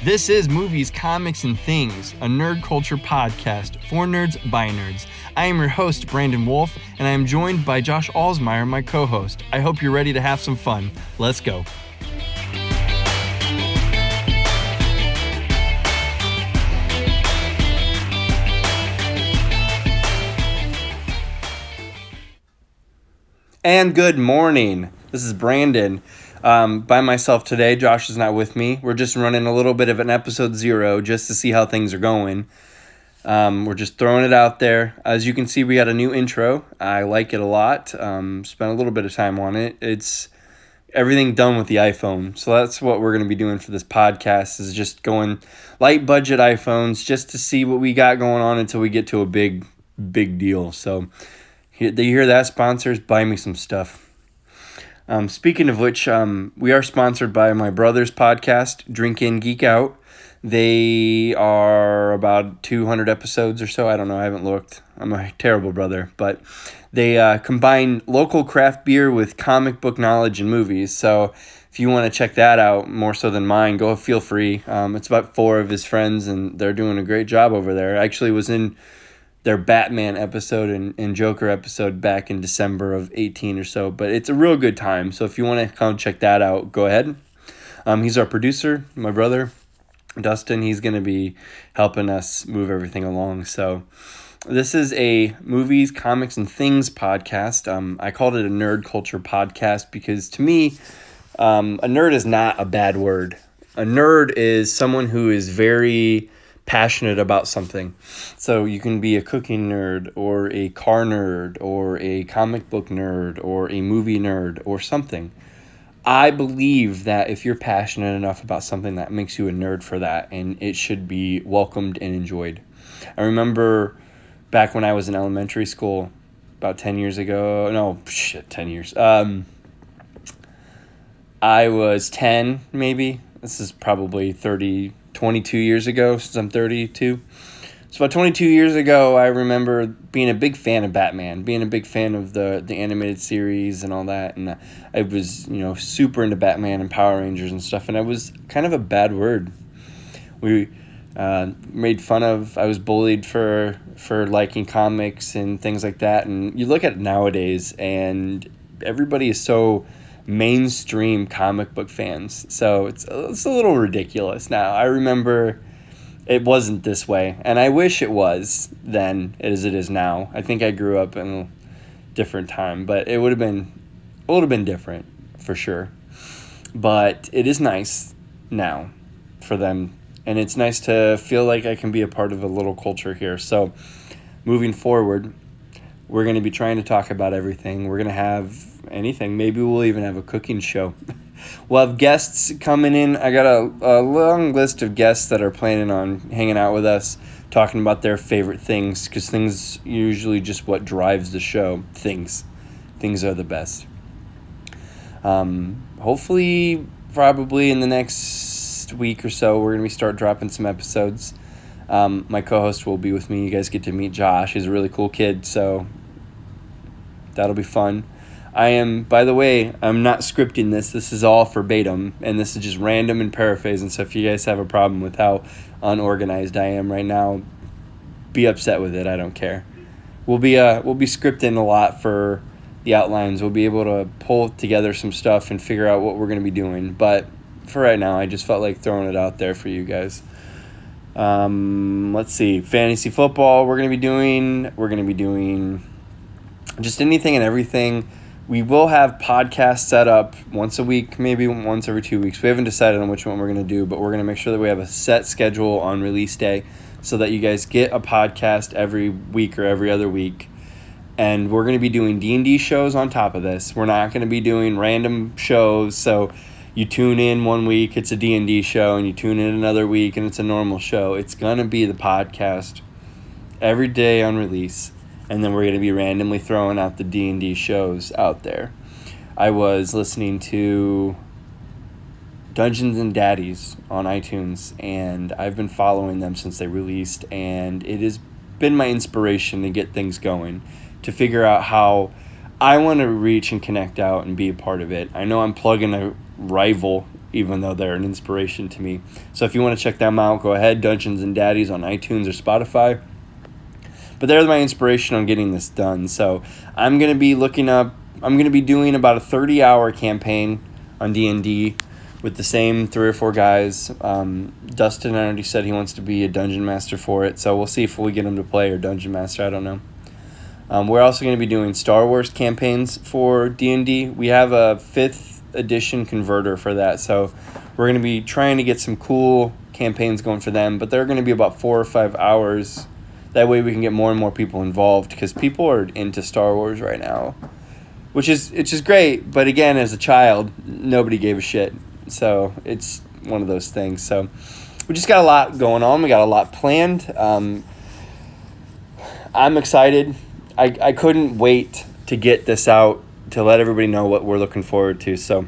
This is Movies, Comics, and Things, a nerd culture podcast for nerds by nerds. I am your host, Brandon Wolf, and I am joined by Josh Alsmeyer, my co-host. I hope you're ready to have some fun. Let's go. And good morning. This is Brandon. By myself today. Josh is not with me. We're just running a little bit of an episode 0 just to see how things are going. We're just throwing it out there. As you can see, we got a new intro. I like it a lot. Spent a little bit of time on it. It's everything done with the iPhone. So that's what we're going to be doing for this podcast, is just going light budget iPhones just to see what we got going on until we get to a big deal. So you hear that, sponsors? Buy me some stuff. Speaking of which, we are sponsored by my brother's podcast, Drink In, Geek Out. They are about 200 episodes or so. I don't know. I haven't looked. I'm a terrible brother. But they combine local craft beer with comic book knowledge and movies. So if you want to check that out more so than mine, go feel free. It's about 4 of his friends, and they're doing a great job over there. I actually was in their Batman episode and Joker episode back in December of 18 or so. But it's a real good time. So if you want to come check that out, go ahead. He's our producer, my brother, Dustin. He's going to be helping us move everything along. So this is a movies, comics, and things podcast. I called it a nerd culture podcast because to me, a nerd is not a bad word. A nerd is someone who is very passionate about something. So you can be a cooking nerd or a car nerd or a comic book nerd or a movie nerd or something. I believe that if you're passionate enough about something, that makes you a nerd for that, and it should be welcomed and enjoyed. I remember back when I was in elementary school about 10 years ago. 10 years. I was 10 maybe. This is probably 22 years ago, since I'm 32. So about 22 years ago, I remember being a big fan of Batman, being a big fan of the animated series and all that. And I was, super into Batman and Power Rangers and stuff. And I was kind of a bad word. We made fun of, I was bullied for liking comics and things like that. And you look at it nowadays, and everybody is so mainstream comic book fans. So it's a little ridiculous now. I remember it wasn't this way, and I wish it was then as it is now. I think I grew up in a different time, but it would have been different for sure. But it is nice now for them, and it's nice to feel like I can be a part of a little culture here. So moving forward, we're going to be trying to talk about everything. We're going to have anything. Maybe we'll even have a cooking show. We'll have guests coming in. I got a long list of guests that are planning on hanging out with us, talking about their favorite things, because things are usually just what drives the show. Things are the best. Hopefully, probably in the next week or so, we're going to start dropping some episodes. My co-host will be with me. You guys get to meet Josh. He's a really cool kid, so that'll be fun. By the way, I'm not scripting this. This is all verbatim, and this is just random and paraphrasing. So if you guys have a problem with how unorganized I am right now, be upset with it. I don't care. We'll be scripting a lot for the outlines. We'll be able to pull together some stuff and figure out what we're going to be doing. But for right now, I just felt like throwing it out there for you guys. Let's see. Fantasy football we're going to be doing just anything and everything. We will have podcasts set up once a week, maybe once every 2 weeks. We haven't decided on which one we're going to do, but we're going to make sure that we have a set schedule on release day so that you guys get a podcast every week or every other week. And we're going to be doing D&D shows on top of this. We're not going to be doing random shows. So you tune in one week, it's a D&D show, and you tune in another week, and it's a normal show. It's going to be the podcast every day on release. And then we're going to be randomly throwing out the D&D shows out there. I was listening to Dungeons and Daddies on iTunes, and I've been following them since they released, and it has been my inspiration to get things going, to figure out how I want to reach and connect out and be a part of it. I know I'm plugging a rival, even though they're an inspiration to me. So if you want to check them out, go ahead. Dungeons and Daddies on iTunes or Spotify. But they're my inspiration on getting this done. So I'm going to be doing about a 30-hour campaign on D&D with the same 3 or 4 guys. Dustin already said he wants to be a dungeon master for it, so we'll see if we get him to play or dungeon master. I don't know. We're also going to be doing Star Wars campaigns for D&D. We have a 5th edition converter for that, so we're going to be trying to get some cool campaigns going for them, but they're going to be about 4 or 5 hours. That way we can get more and more people involved, because people are into Star Wars right now, which is great. But again, as a child, nobody gave a shit. So it's one of those things. So we just got a lot going on. We got a lot planned. I'm excited. I couldn't wait to get this out, to let everybody know what we're looking forward to. So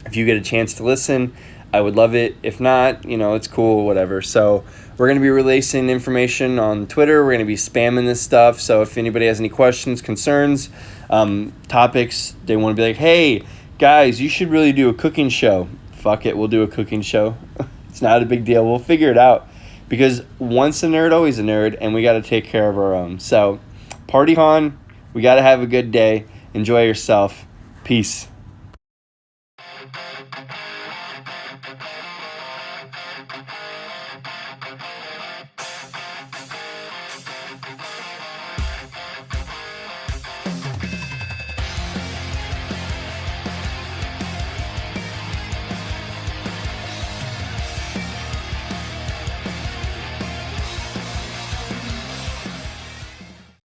if you get a chance to listen, I would love it. If not, it's cool, whatever. So we're going to be releasing information on Twitter. We're going to be spamming this stuff. So if anybody has any questions, concerns, topics, they want to be like, hey, guys, you should really do a cooking show. Fuck it, we'll do a cooking show. It's not a big deal. We'll figure it out. Because once a nerd, always a nerd, and we got to take care of our own. So party on. We got to have a good day. Enjoy yourself. Peace.